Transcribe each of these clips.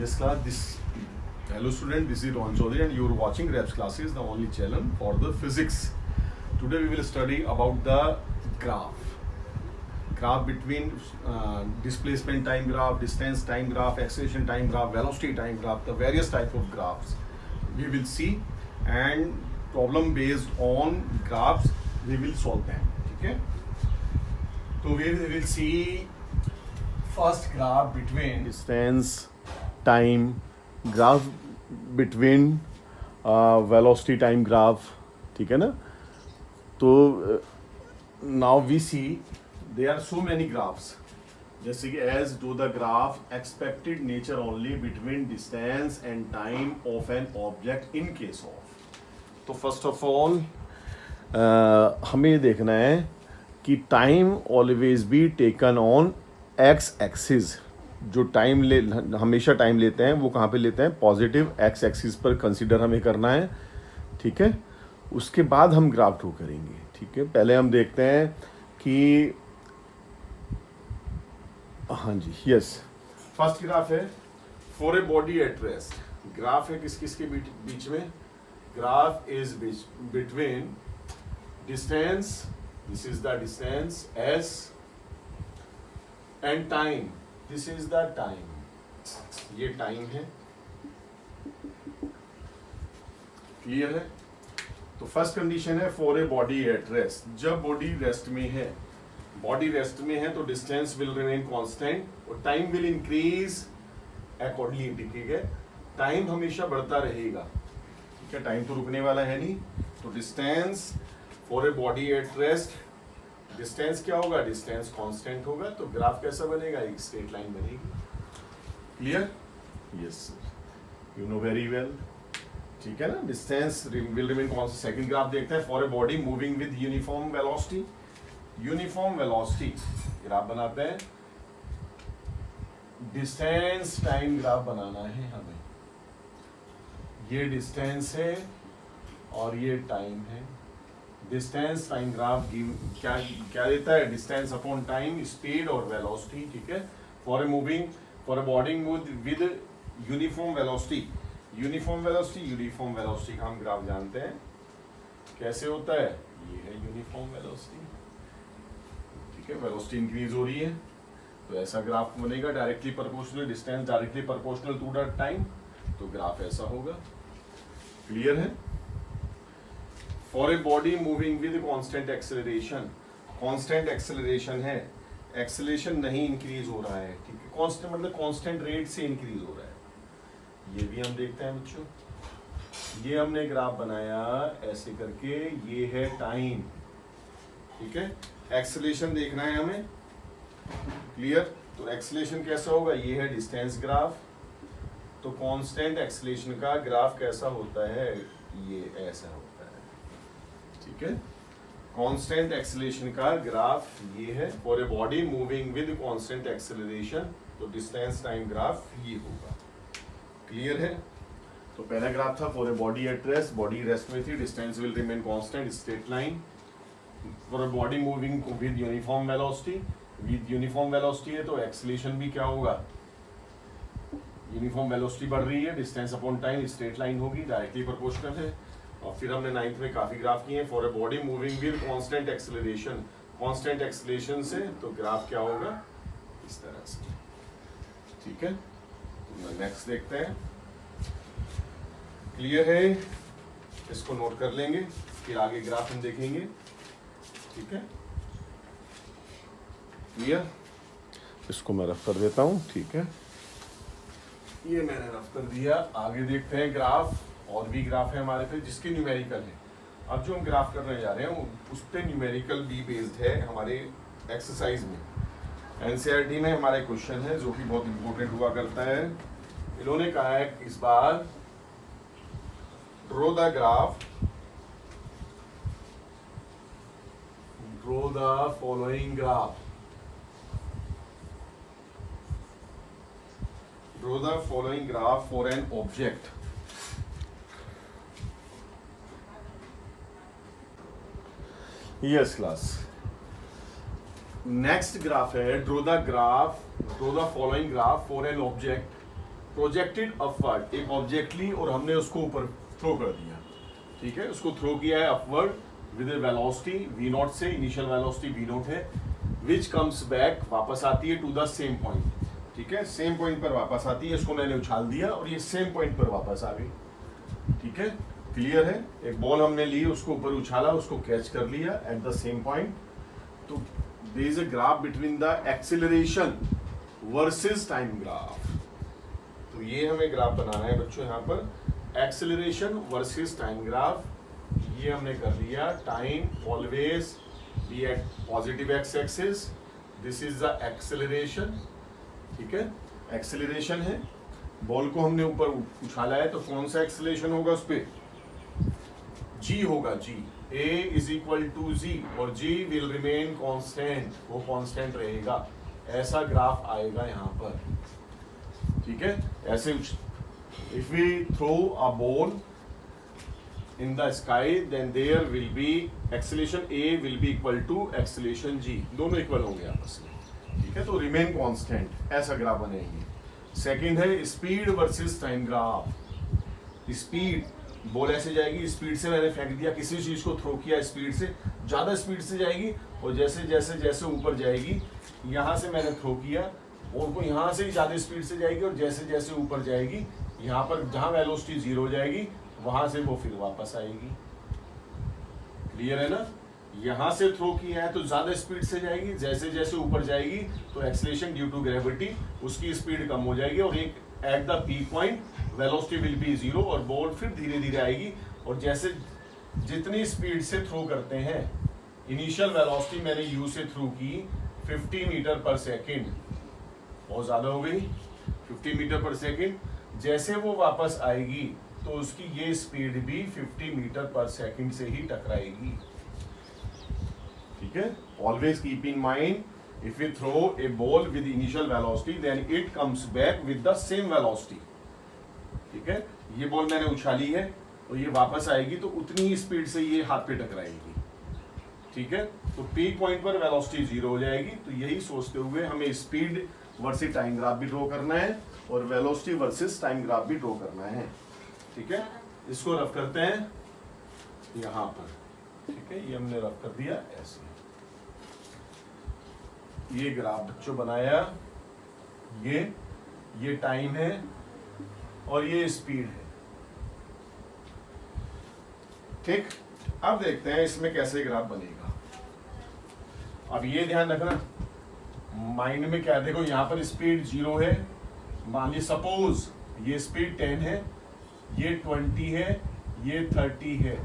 Yes, class. Hello, student. This is Ron Chaudhary, and you are watching Reps Classes, the only channel for the physics. Today we will study about the graph between displacement time graph, distance time graph, acceleration time graph, velocity time graph, the various type of graphs we will see, and problem based on graphs we will solve them. Okay. So we will see first graph between distance time graph between velocity time graph. ठीक है ना. तो now we see there are so many graphs, जैसे कि as do the graph expected nature only between distance and time of an object in case of. तो first of all हमें देखना है कि time always be taken on x axis. जो time हमेशा time लेते हैं वो कहाँ पे लेते हैं, पॉजिटिव एक्स एक्सिस पर कंसीडर हमें करना है. ठीक है. उसके बाद हम ग्राफ ड्रॉ करेंगे. ठीक है. पहले हम देखते हैं कि हाँ जी, यस, फर्स्ट ग्राफ है for a body at rest. Graph है किस किस के बीच में. Graph is between distance, this is the distance s, and time, this is the time. ये टाइम है. क्लियर है. तो फर्स्ट कंडीशन है for a body at rest. जब बॉडी रेस्ट में है, बॉडी रेस्ट में है तो डिस्टेंस विल रिमेन कांस्टेंट और टाइम विल इंक्रीज अकॉर्डिंगली. ठीक है. टाइम हमेशा बढ़ता रहेगा. ठीक है. टाइम तो रुकने वाला है नहीं. तो distance for a body at rest, distance क्या होगा, डिस्टेंस कांस्टेंट होगा. तो ग्राफ कैसा बनेगा, एक स्ट्रेट लाइन बनेगी. Clear. Yes sir, you know very well. ठीक है ना. Distance will remain constant. Second graph देखते हैं for a body moving with uniform velocity. Uniform velocity graph बनाते हैं. डिस्टेंस टाइम ग्राफ बनाना है हमें. ये डिस्टेंस है और ये टाइम है. डिस्टेंस टाइम ग्राफ क्या क्या देता है, डिस्टेंस अपॉन टाइम, स्पीड और वेलोसिटी. ठीक है. For a body with uniform velocity. Uniform velocity का हम ग्राफ जानते हैं कैसे होता है. ये है यूनिफॉर्म वेलोसिटी. ठीक है. वेलोसिटी इंक्रीज हो रही है तो ऐसा ग्राफ बनेगा. Directly proportional, distance directly proportional to the time. तो ग्राफ ऐसा होगा. क्लियर है. For a body moving with constant acceleration. Constant acceleration है, एक्सेलरेशन नहीं इंक्रीज हो रहा है. ठीक है. कांस्टेंट मतलब कांस्टेंट रेट से इंक्रीज हो रहा है. ये भी हम देखते हैं बच्चों. ये हमने ग्राफ बनाया ऐसे करके. ये है टाइम. ठीक है. एक्सेलरेशन देखना है हमें. क्लियर. तो एक्सेलरेशन कैसा होगा, ये है डिस्टेंस ग्राफ. तो कांस्टेंट एक्सेलरेशन का ग्राफ कैसा होता है, ये ऐसा होता है. ठीक है. कांस्टेंट एक्सेलरेशन का ग्राफ ये है for a body moving with constant acceleration. तो डिस्टेंस टाइम ग्राफ ये होगा. क्लियर है. तो पहला ग्राफ था for a body at rest. Body rest में थी, distance will remain constant, straight line. For a body moving with uniform velocity. With uniform velocity है तो एक्सेलरेशन भी क्या होगा, यूनिफॉर्म वेलोसिटी बढ़ रही है. Distance upon time, straight line होगी, डायरेक्टली प्रोपोर्शनल है. और फिर हमने 9th में काफी ग्राफ किए हैं. For a body moving with constant acceleration. Constant acceleration से तो ग्राफ क्या होगा, इस तरह से. ठीक है. तो नेक्स्ट देखते हैं. क्लियर है. इसको नोट कर लेंगे, फिर आगे ग्राफ हम देखेंगे. ठीक है. क्लियर. इसको मैं रफ कर देता हूं. ठीक है. ये मैंने रफ कर दिया. आगे देखते हैं ग्राफ. और भी ग्राफ है हमारे पे जिसके न्यूमेरिकल है. अब जो हम ग्राफ करने जा रहे हैं उस पर न्यूमेरिकल भी बेस्ड है हमारे एक्सरसाइज में. एनसीईआरटी में हमारा क्वेश्चन है जो कि बहुत इंपॉर्टेंट हुआ करता है. इन्होंने कहा है इस बार draw the graph, draw the following graph. Draw the following graph for an object. Yes class. Next graph है draw the following graph for an object projected upward, एक ऑब्जेक्ट ली और हमने उसको ऊपर थ्रो कर दिया, ठीक है, उसको थ्रो किया है अपवर्ड विद वेलोसिटी v0 से, इनिशियल वेलोसिटी v0 है, विच कम्स बैक, वापस आती है टू द सेम पॉइंट, ठीक है, सेम पॉइंट पर वापस आती है, इसको मैंने उछाल दिया और ये सेम पॉइंट पर वापस आ गई, ठीक है, क्लियर है। एक बॉल हमने ली, उसको ऊपर उछाला, उसको कैच कर लिया एट द सेम पॉइंट, तो there is a graph between the acceleration versus time graph. तो ये हमें ग्राफ बनाना है बच्चों, यहाँ पर एक्सेलरेशन वर्सेस टाइम ग्राफ, ये हमने कर लिया। Time always be at positive x axis, this is the acceleration, ठीक है, एक्सेलरेशन है, बॉल को हमने ऊपर उछाला है, तो कौन सा एक्सेलरेशन होगा उस पर, g होगा, g a is equal to g, और g विल रिमेन कांस्टेंट, वो कांस्टेंट रहेगा, ऐसा ग्राफ आएगा यहाँ पर, ठीक है। ऐसे if we throw a ball in the sky, then there will be acceleration a will be equal to acceleration g, दोनों इक्वल होंगे आपस में, ठीक है, तो रिमेन कांस्टेंट, ऐसा ग्राफ बनेगी। सेकंड है speed versus time graph. Speed, ball ऐसे जाएगी, स्पीड से मैंने फेंक दिया, किसी चीज को थ्रो किया स्पीड से, ज्यादा स्पीड से जाएगी, और जैसे जैसे जैसे ऊपर जाएगी, यहाँ से मैंने थ्रो किया, बॉल को यहाँ से ज्यादा स्पीड से जाएगी, और जैसे जैसे ऊपर जाएगी, यहाँ पर जहाँ वेलोसिटी 0 हो जाएगी, वहां से वो फिर वापस आएगी, क्लियर है ना। यहाँ से थ्रो किया है तो ज्यादा स्पीड से जाएगी, जैसे जैसे ऊपर जाएगी तो एक्सेलरेशन ड्यू टू ग्रेविटी, उसकी स्पीड कम हो जाएगी, और एक at the peak point velocity will be 0, और बॉल फिर धीरे धीरे आएगी, और जैसे जितनी स्पीड से थ्रो करते हैं, इनिशियल वेलोसिटी मैंने यू से थ्रू की 50 मीटर पर सेकेंड, बहुत ज्यादा हो गई 50 मीटर पर सेकेंड, जैसे वो वापस आएगी तो उसकी ये स्पीड भी 50 मीटर पर सेकेंड से ही टकराएगी, ठीक है। Always keep in mind, if we throw a ball with initial velocity then it comes back with the same velocity, ठीक है, ये बॉल मैंने उछाली है और ये वापस आएगी तो उतनी ही स्पीड से ये हाथ पे टकराएगी, ठीक है, तो पीक पॉइंट पर वेलोसिटी 0 हो जाएगी। तो यही सोचते हुए हमें स्पीड वर्सेस टाइम ग्राफ भी ड्रॉ करना है और वेलोसिटी वर्सेस टाइम ग्राफ भी ड्रॉ करना है, ठीक है। इसको रफ करते हैं यहाँ पर, ठीक है, ये हमने रफ कर दिया ऐसे, ये ग्राफ बच्चों बनाया, ये टाइम है और ये स्पीड है, ठीक। अब देखते हैं इसमें कैसे ग्राफ बनेगा। अब ये ध्यान रखना माइंड में, क्या देखो यहाँ पर स्पीड 0 है, मान ली सपोज ये स्पीड 10 है, ये 20 है, ये 30 है।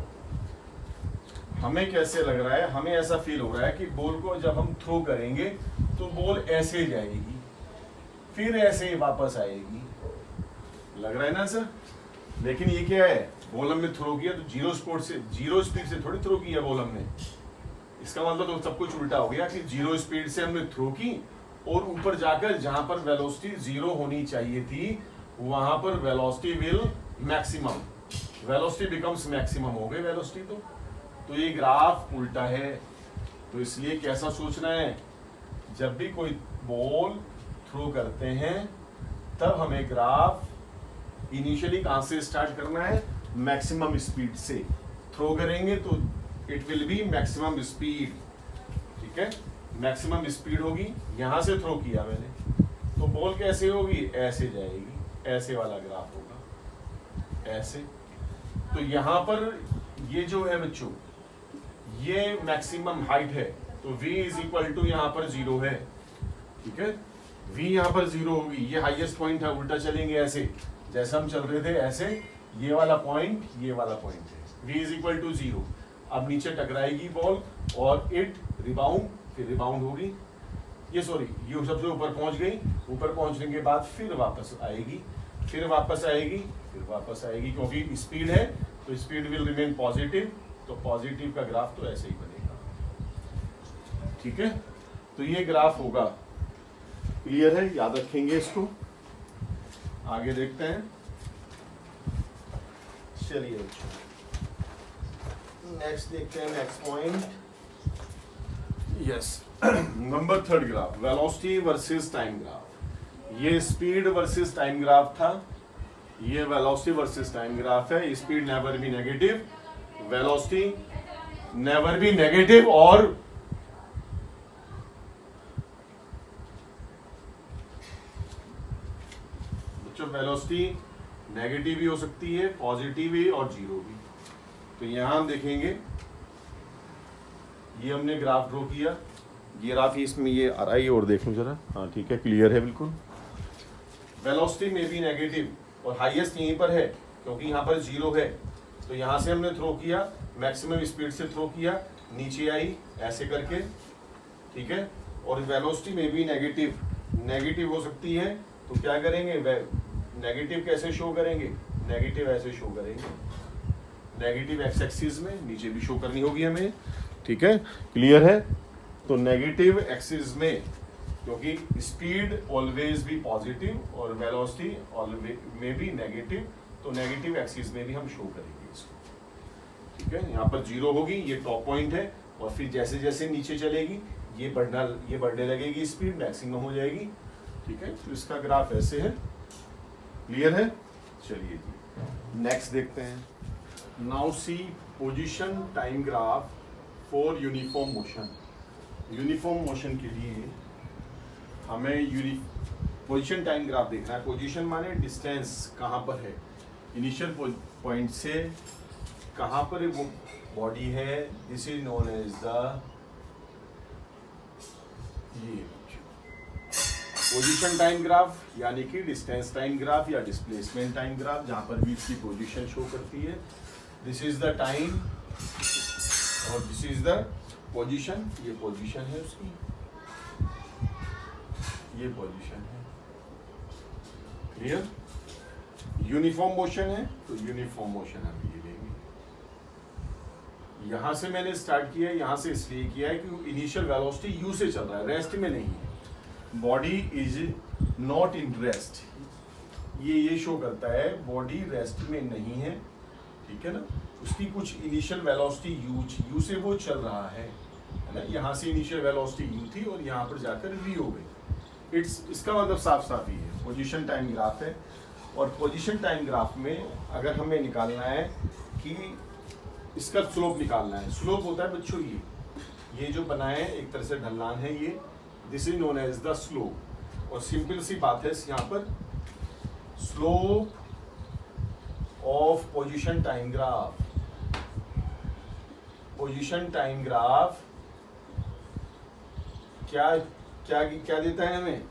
हमें कैसे लग रहा है, हमें ऐसा फील हो रहा है कि बॉल को जब हम थ्रो करेंगे तो बॉल ऐसे जाएगी, फिर ऐसे ही वापस आएगी, लग रहा है ना सर। लेकिन ये क्या है, बॉल हमने थ्रो किया तो 0 स्पीड से थोड़ी थ्रो किया बॉल हमने, इसका मतलब तो सब कुछ उल्टा हो गया कि 0 स्पीड से हमने थ्रो की और ऊपर जाकर जहां पर वेलोसिटी 0 होनी चाहिए थी वहां पर velocity will maximum, velocity becomes maximum हो गई वेलोसिटी, तो ये ग्राफ उल्टा है। तो इसलिए कैसा सोचना है, जब भी कोई बॉल थ्रो करते हैं तब हमें ग्राफ इनिशियली कहां से स्टार्ट करना है, मैक्सिमम स्पीड से थ्रो करेंगे तो it will be maximum speed, ठीक है, मैक्सिमम स्पीड होगी। यहां से थ्रो किया मैंने तो बॉल कैसे होगी, ऐसे जाएगी, ऐसे वाला ग्राफ होगा, ऐसे। तो यहां पर ये जो है बच्चों, ये मैक्सिमम हाइट है, तो v इज इक्वल टू यहाँ पर 0 है, ठीक है, v यहाँ पर 0 होगी, ये हाईएस्ट पॉइंट है, उल्टा चलेंगे ऐसे जैसे हम चल रहे थे ऐसे, ये वाला पॉइंट है, v इज इक्वल टू 0। अब नीचे टकराएगी बॉल और इट रिबाउंड, फिर रिबाउंड होगी, ये सॉरी ये सबसे ऊपर पहुंच गई, ऊपर पहुंचने के बाद फिर वापस आएगी, फिर वापस आएगी, फिर वापस आएगी, क्योंकि स्पीड है तो स्पीड विल रिमेन पॉजिटिव, तो पॉजिटिव का ग्राफ तो ऐसे ही बनेगा, ठीक है। तो ये ग्राफ होगा, क्लियर है, याद रखेंगे इसको। आगे देखते हैं, चलिए नेक्स्ट देखते हैं, next point, yes, number 3 graph, velocity versus time graph. ये स्पीड वर्सेस टाइम ग्राफ था, ये वेलोसिटी वर्सेस टाइम ग्राफ है। Speed never be negative, velocity never be negative, और बच्चों वेलोसिटी नेगेटिव भी हो सकती है, पॉजिटिव भी और जीरो भी। तो यहां हम देखेंगे, ये हमने ग्राफ ड्रॉ किया, ये ग्राफ इसमें ये आ रहा है, और देख लो जरा, हाँ ठीक है, क्लियर है बिल्कुल। वेलोसिटी में भी नेगेटिव और हाईएस्ट यहीं पर है क्योंकि यहाँ पर जीरो है, तो यहाँ से हमने थ्रो किया, मैक्सिमम स्पीड से थ्रो किया, नीचे आई ऐसे करके, ठीक है। और वेलोसिटी में भी नेगेटिव हो सकती है, तो क्या करेंगे, नेगेटिव कैसे शो करेंगे, नेगेटिव ऐसे शो करेंगे, नेगेटिव एक्स एक्सिस में, नीचे भी शो करनी होगी हमें, ठीक है, क्लियर है। तो नेगेटिव एक्सिस में, क्योंकि स्पीड ऑलवेज भी पॉजिटिव और वेलोसिटी ऑलवेज में भी नेगेटिव, तो नेगेटिव एक्सिस में भी हम शो करेंगे इसको, ठीक है। यहाँ पर जीरो होगी, ये टॉप पॉइंट है, और फिर जैसे जैसे नीचे चलेगी ये बढ़ने लगेगी, स्पीड मैक्सिमम हो जाएगी, ठीक है। तो इसका ग्राफ ऐसे है, क्लियर है। चलिए जी नेक्स्ट देखते हैं। Now see position time graph for uniform motion. Uniform motion के लिए हमें पोजीशन टाइम ग्राफ देखना है। पोजीशन माने डिस्टेंस, कहाँ पर है, इनिशियल पॉइंट से कहाँ पर वो बॉडी है, this is known as the ये पोजीशन टाइम ग्राफ, यानी कि डिस्टेंस टाइम ग्राफ या डिस्प्लेसमेंट टाइम ग्राफ, जहाँ पर भी इसकी पोजीशन शो करती है। दिस इज द टाइम और दिस इज द पोजीशन, ये पोजीशन है उसकी, ये पोजीशन है, क्लियर। यूनिफॉर्म मोशन है तो यूनिफॉर्म मोशन हम ये लेंगे। यहां से मैंने स्टार्ट किया, यहां से इसलिए किया है कि इनिशियल वेलोसिटी यू से चल रहा है, रेस्ट में नहीं है, body is not in rest, ये शो करता है बॉडी रेस्ट में नहीं है, ठीक है ना। उसकी कुछ इनिशियल वेलोसिटी यू से वो चल रहा है ना, यहाँ से इनिशियल वेलोसिटी यू थी और यहाँ पर जाकर वी हो गई। इसका मतलब साफ साफ ही है, पोजीशन टाइम ग्राफ है। और पोजीशन टाइम ग्राफ में अगर हमें निकालना है कि इसका स्लोप निकालना है, स्लोप होता है बच्चों ये जो बना है एक तरह से ढलान है, ये this is known as the slope. और सिंपल सी बात है यहाँ पर, slope of position time graph, position time graph क्या देता है हमें,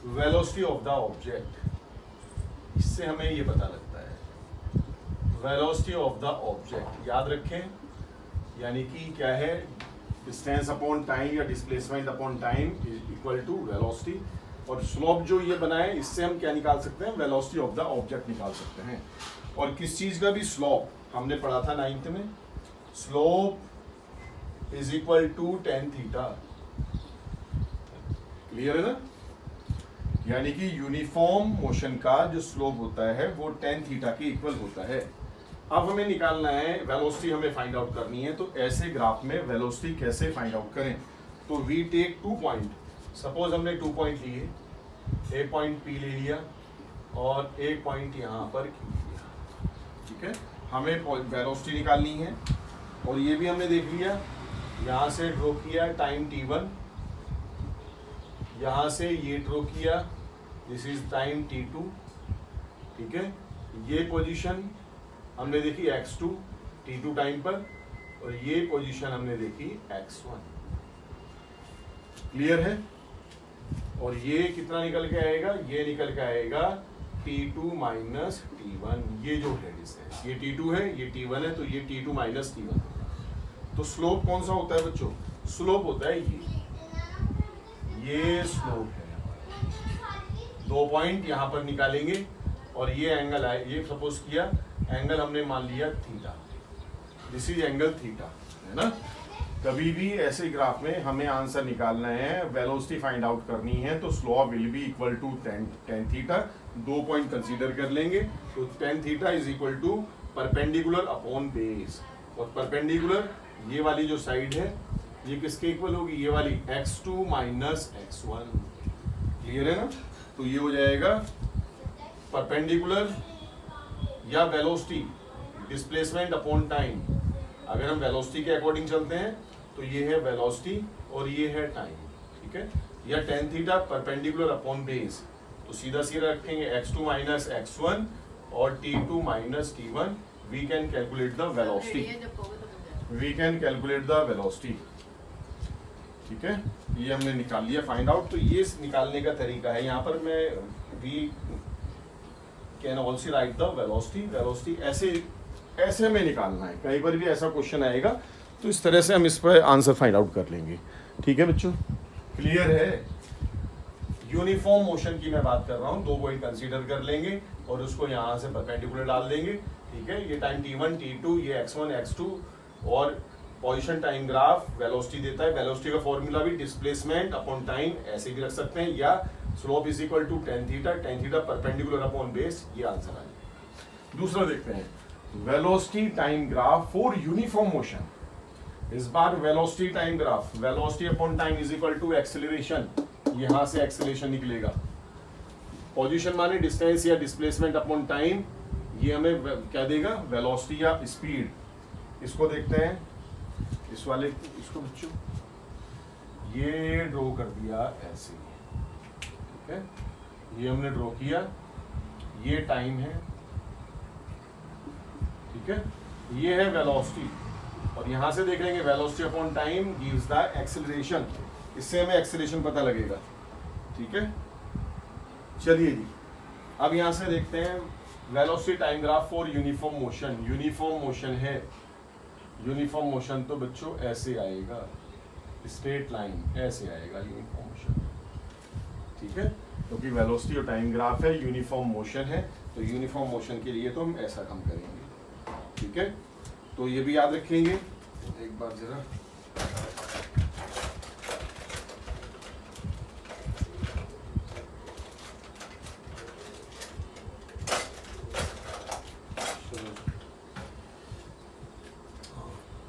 वेलोसिटी ऑफ द ऑब्जेक्ट। इससे हमें ये पता लगता है वेलोसिटी ऑफ द ऑब्जेक्ट, याद रखें, यानी कि क्या है, डिस्टेंस अपॉन टाइम या displacement upon time is equal to velocity. और स्लोप जो ये बना है, इससे हम क्या निकाल सकते हैं, वेलोसिटी ऑफ द ऑब्जेक्ट निकाल सकते हैं। और किस चीज का भी स्लोप हमने पढ़ा था 9th में, slope is equal to tan theta, clear है ना। यानी कि यूनिफॉर्म मोशन का जो स्लोप होता है वो tan थीटा के इक्वल होता है। अब हमें निकालना है वेलोसिटी, हमें फाइंड आउट करनी है। तो ऐसे ग्राफ में वेलोसिटी कैसे फाइंड आउट करें, तो वी टेक 2 पॉइंट, सपोज हमने 2 पॉइंट लिए, एक पॉइंट P ले लिया और एक पॉइंट यहाँ पर Q लिया, ठीक है। हमें वेलोसिटी निकालनी है और ये भी हमने देख लिया, यहाँ से ड्रॉ किया टाइम t1, यहाँ से ये ड्रॉ किया, दिस इज टाइम t2, ठीक है। ये पोजीशन हमने देखी x2 t2 टाइम पर, और ये पोजीशन हमने देखी x1, क्लियर है। और ये कितना निकल के आएगा, ये निकल के आएगा t2 माइनस t1, ये जो है डिस्टेंस, ये t2 है, ये t1 है, तो ये t2 माइनस t1। तो स्लोप कौन सा होता है बच्चों, स्लोप होता है ये स्लोप है। 2 पॉइंट यहाँ पर निकालेंगे और ये एंगल आए, ये सपोज किया एंगल हमने मान लिया theta, this is angle theta, है ना। कभी भी ऐसे ग्राफ में हमें आंसर निकालना है, वेलोसिटी फाइंड आउट करनी है, तो slope will be equal to tan theta. 2 point consider कर लेंगे, तो tan theta is equal to perpendicular upon base, और परपेंडिकुलर ये वाली जो साइड है ये किसके इक्वल होगी, ये वाली x2 माइनस x1, क्लियर है ना। तो ये हो जाएगा परपेंडिकुलर या वेलोसिटी डिस्प्लेसमेंट अपॉन टाइम। अगर हम वेलोसिटी के अकॉर्डिंग चलते हैं तो ये है वेलोसिटी और ये है टाइम, ठीक है। या tan theta perpendicular upon base, तो सीधा सीधा रखेंगे x2 माइनस x1 और t2 minus t1। We can calculate the velocity, we can calculate the velocity, ठीक है। ये हमने निकाल लिया फाइंड आउट। तो ये निकालने का तरीका है। यहाँ पर मैं we can also write the velocity, velocity ऐसे में निकालना है। कहीं पर भी ऐसा क्वेश्चन आएगा तो इस तरह से हम इस पर आंसर फाइंड आउट कर लेंगे, ठीक है बच्चों। क्लियर है। यूनिफॉर्म मोशन की मैं बात कर रहा हूँ, 2 पॉइंट कंसीडर कर लेंगे और उसको यहाँ से परपेंडिकुलर डाल देंगे, ठीक है। ये टाइम t1 t2, ये x1 x2 और पोजीशन टाइम ग्राफ वेलोसिटी देता है। वेलोसिटी का फॉर्मूला भी डिस्प्लेसमेंट अपॉन टाइम ऐसे भी रख सकते हैं, या slope is equal to tan theta perpendicular upon base. ये आंसर आएगा। दूसरा देखते हैं, velocity time graph for uniform motion. इस बार velocity time graph, velocity upon time is equal to acceleration. यहां से एक्सेलरेशन निकलेगा। पोजीशन माने डिस्टेंस या डिस्प्लेसमेंट अपॉन टाइम, ये हमें क्या देगा, वेलोसिटी या स्पीड। इसको देखते हैं, इस वाले इसको बच्चों ये ड्रॉ कर दिया ऐसे, ठीक है। ये हमने ड्रॉ किया, ये टाइम है, ठीक है। ये है वेलोसिटी और यहां से देख लेंगे velocity upon time gives the acceleration. इससे हमें एक्सेलरेशन पता लगेगा, ठीक है। चलिए जी, अब यहां से देखते हैं velocity time graph for uniform motion. Uniform motion है, यूनिफॉर्म मोशन तो बच्चों ऐसे आएगा, स्ट्रेट लाइन ऐसे आएगा यूनिफॉर्म मोशन, ठीक है। क्योंकि वेलोसिटी और टाइम ग्राफ है, यूनिफॉर्म मोशन है, तो यूनिफॉर्म मोशन के लिए तो हम ऐसा काम करेंगे, ठीक है। तो ये भी याद रखेंगे। एक बार जरा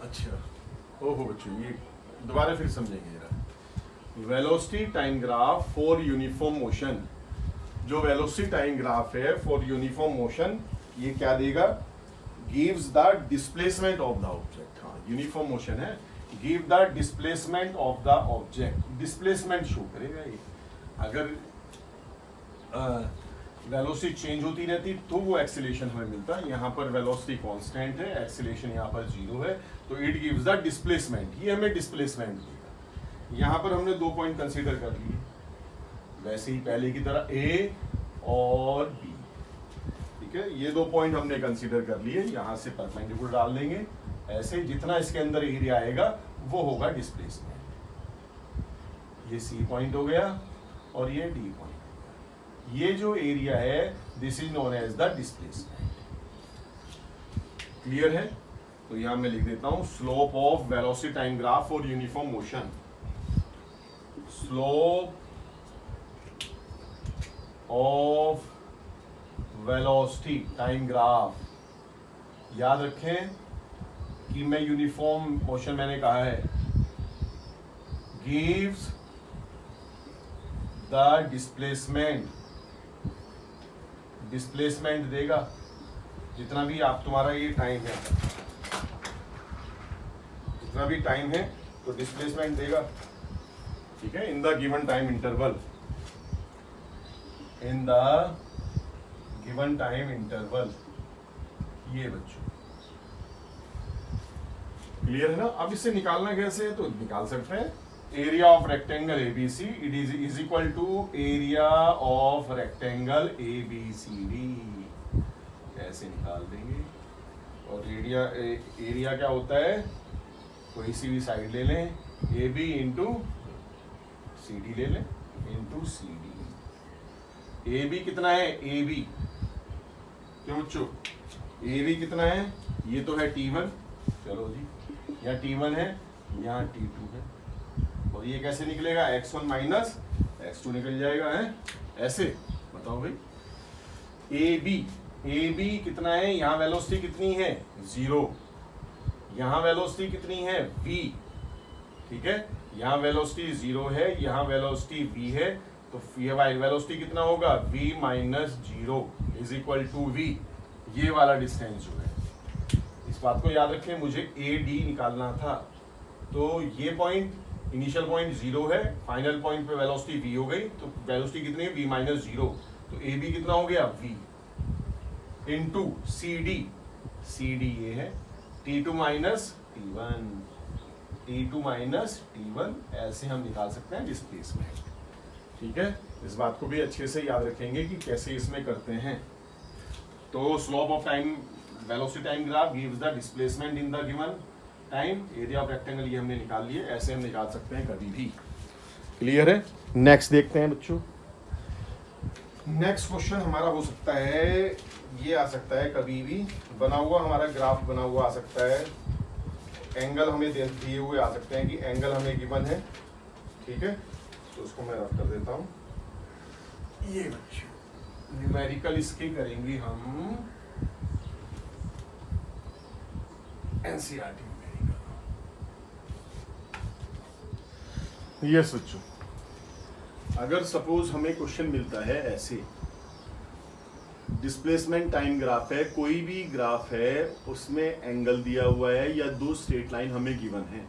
अच्छा, ओहो बच्चों ये दोबारा फिर समझेंगे जरा। Velocity time graph for uniform motion, जो वेलोसिटी टाइम ग्राफ है फॉर यूनिफॉर्म मोशन, ये क्या देगा, gives the displacement of the object. हाँ, यूनिफॉर्म मोशन है, give the displacement of the object. Displacement show करेगा ये। अगर वेलोसिटी चेंज होती रहती तो वो एक्सेलरेशन हमें मिलता है। यहाँ पर वेलोसिटी कांस्टेंट है, एक्सेलरेशन यहाँ पर 0 है, तो इट गिव्स द डिस्प्लेसमेंट। ये हमें डिस्प्लेसमेंट देगा। यहाँ पर हमने 2 पॉइंट कंसीडर कर लिए, वैसे ही पहले की तरह ए और बी, ठीक है। ये 2 पॉइंट हमने कंसीडर कर लिए, यहाँ से परपेंडिकुलर डाल देंगे ऐसे। जितना इसके अंदर एरिया आएगा वो होगा डिस्प्लेसमेंट। ये सी पॉइंट हो गया और ये डी पॉइंट। ये जो एरिया है this is known as the displacement. Clear है। तो यहां मैं लिख देता हूं, slope of velocity time graph for uniform motion. Slope of velocity time graph, याद रखें कि मैं यूनिफॉर्म मोशन मैंने कहा है, गिव्स द डिस्प्लेसमेंट। डिस्प्लेसमेंट देगा जितना भी आप तुम्हारा ये टाइम है, जितना भी टाइम है तो डिस्प्लेसमेंट देगा, ठीक है। In the given time interval, in the given time interval. ये बच्चों क्लियर है ना। अब इससे निकालना कैसे है तो निकाल सकते हैं। Area of rectangle ABC it is equal to area of rectangle ABCD, ऐसे निकाल देंगे। और एरिया क्या होता है, कोई सी भी साइड ले लें, A B into C D ले लें, into C D. A B कितना है, ए बी क्यों बच्चों, ए बी कितना है, ये तो है T1, चलो जी, यहाँ T1 है, यहाँ T2 है। और ये कैसे निकलेगा, x1 माइनस x2 निकल जाएगा, है ऐसे। बताओ भाई, ए बी कितना है, यहाँ वेलोसिटी कितनी है 0, यहाँ वेलोसिटी कितनी है v, ठीक है। यहाँ वेलोसिटी 0 है, यहाँ वेलोसिटी v है, तो ये वेलोसिटी कितना होगा v minus 0 is equal to v, ये वाला डिस्टेंस जो है। इस बात को याद रखें, मुझे ए डी निकालना था, तो ये पॉइंट इनिशियल पॉइंट 0 है, फाइनल पॉइंट पे वेलोसिटी v हो गई, तो वेलोसिटी कितनी है v माइनस 0, तो ए बी कितना हो गया v इंटू सी डी ये है T2 minus T1, T2 minus T1, ऐसे हम निकाल सकते हैं डिस्प्लेसमेंट। ठीक है, इस बात को भी अच्छे से याद रखेंगे कि कैसे इसमें करते हैं। तो slope of time velocity time graph gives the displacement in the given time, area of rectangle ये हमने निकाल लिए, ऐसे हम निकाल सकते हैं कभी भी। क्लियर है? नेक्स्ट देखते हैं बच्चों। नेक्स्ट क्वेश्चन हमारा हो सकता है, ये आ सकता है कभी भी बना हुआ, हमारा ग्राफ बना हुआ आ सकता है, एंगल हमें दिए हुए आ सकते हैं कि एंगल हमें गिवन है। ठीक है, तो उसको मैं रख कर देता हूँ। ये बच्चों न्यूमेरिकल इसके करेंगे हम एनसीईआरटी न्यूमेरिकल। यस बच्चों, अगर सपोज हमें क्वेश्चन मिलता है ऐसे, डिस्प्लेसमेंट टाइम ग्राफ है, कोई भी ग्राफ है, उसमें एंगल दिया हुआ है या दो स्ट्रेट लाइन हमें गिवन है।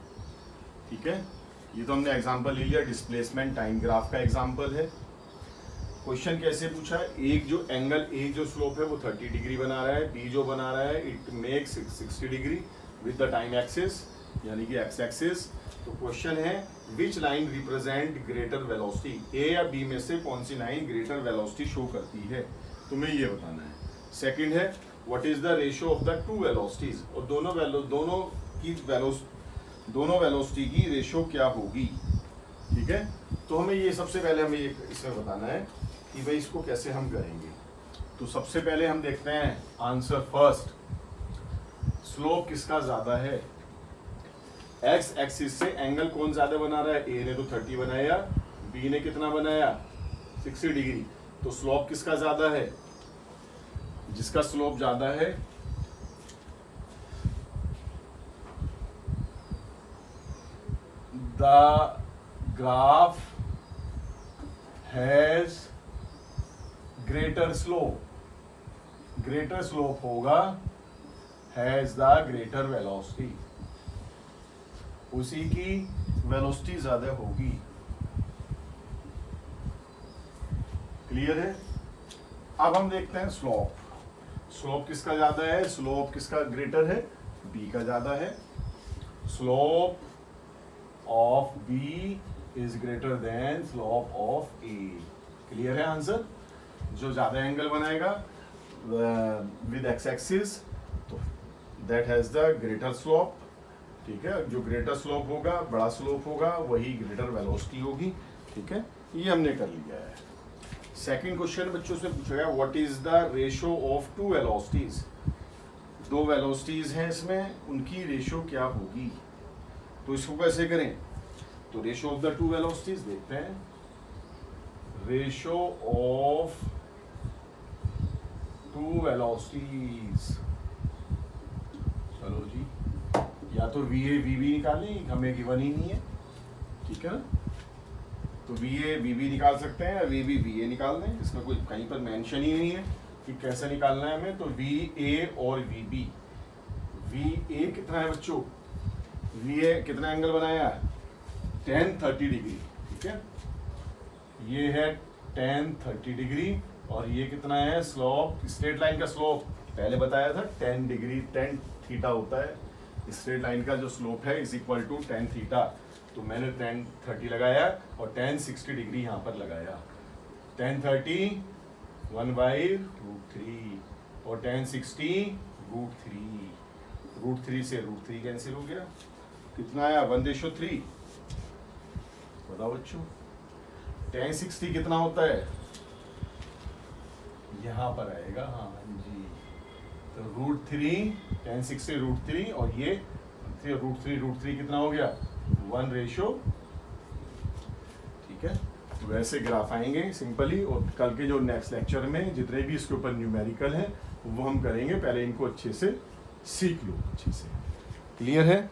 ठीक है, ये तो हमने एग्जांपल ले लिया, डिस्प्लेसमेंट टाइम ग्राफ का एग्जांपल है। क्वेश्चन कैसे पूछा है, एक जो एंगल ए जो स्लोप है वो 30 डिग्री बना रहा है, बी जो बना रहा है it makes 60 degree with the time axis यानी कि एक्स एक्सिस। तो क्वेश्चन है which line represent greater velocity, A या बी में से कौन सी लाइन ग्रेटर वेलोसिटी शो करती है, तुम्हें ये बताना है। सेकंड है what is the ratio of the two velocities, और दोनों वेलोसिटी की रेशियो क्या होगी। ठीक है, तो हमें ये सबसे पहले हमें इसमें बताना है कि भाई इसको कैसे हम करेंगे। तो सबसे पहले हम देखते हैं आंसर फर्स्ट, स्लोप किसका ज्यादा है, एक्स एक्सिस से एंगल कौन ज्यादा बना रहा है, ए ने तो 30 बनाया, बी ने कितना बनाया 60 डिग्री, तो स्लोप किसका ज्यादा है, जिसका स्लोप ज्यादा है the graph has greater slope होगा, हैज द ग्रेटर वेलोसिटी, उसी की वेलोसिटी ज्यादा होगी। क्लियर है? अब हम देखते हैं स्लोप किसका ज्यादा है, स्लोप किसका ग्रेटर है, बी का ज्यादा है। Slope of B is greater than slope of A. Clear है आंसर? जो ज्यादा एंगल बनाएगा विद एक्स एक्सिस तो that has the greater slope. ठीक है, जो ग्रेटर स्लोप होगा, बड़ा स्लोप होगा, वही ग्रेटर वेलोसिटी होगी। ठीक है, ये हमने कर लिया है। सेकंड क्वेश्चन बच्चों से पूछा गया what is the ratio of two velocities, दो वेलोसिटीज हैं इसमें, उनकी रेशियो क्या होगी। तो इसको कैसे करें, तो ratio of the two velocities देखते हैं, रेशियो ऑफ टू वेलोसिटीज, चलो जी, या तो वी ए वी बी निकालें, हमें गिवन ही नहीं है। ठीक है ना, तो वी ए वी बी निकाल सकते हैं, वी बी वी ए निकाल दें, इसमें कोई कहीं पर मेंशन ही नहीं है कि कैसे निकालना है हमें। तो वी ए और वी बी, वी ए कितना है बच्चों, वी ए कितना एंगल बनाया, 10-30 डिग्री। ठीक है, ये है 10-30 डिग्री, और ये कितना है स्लोप, स्ट्रेट लाइन का स्लोप पहले बताया था 10 डिग्री 10 थीटा होता है, स्ट्रेट लाइन का जो स्लोप है इज इक्वल टू 10 थीटा। तो मैंने 10-30 लगाया और 10-60 डिग्री यहाँ पर लगाया, 10-30 1/√3 और 10-60 √3 से √3 कैंसिल हो गया, कितना आया 1:3। बताओ बच्चों 10-60 कितना होता है, यहाँ पर आएगा, हाँ जी, तो √3 10-60 √3 और ये √3 कितना हो गया 1:। ठीक है, तो वैसे ग्राफ आएंगे सिंपली, और कल के जो नेक्स्ट लेक्चर में जितने भी इसके ऊपर न्यूमेरिकल है वो हम करेंगे, पहले इनको अच्छे से सीख लो अच्छे से। क्लियर है?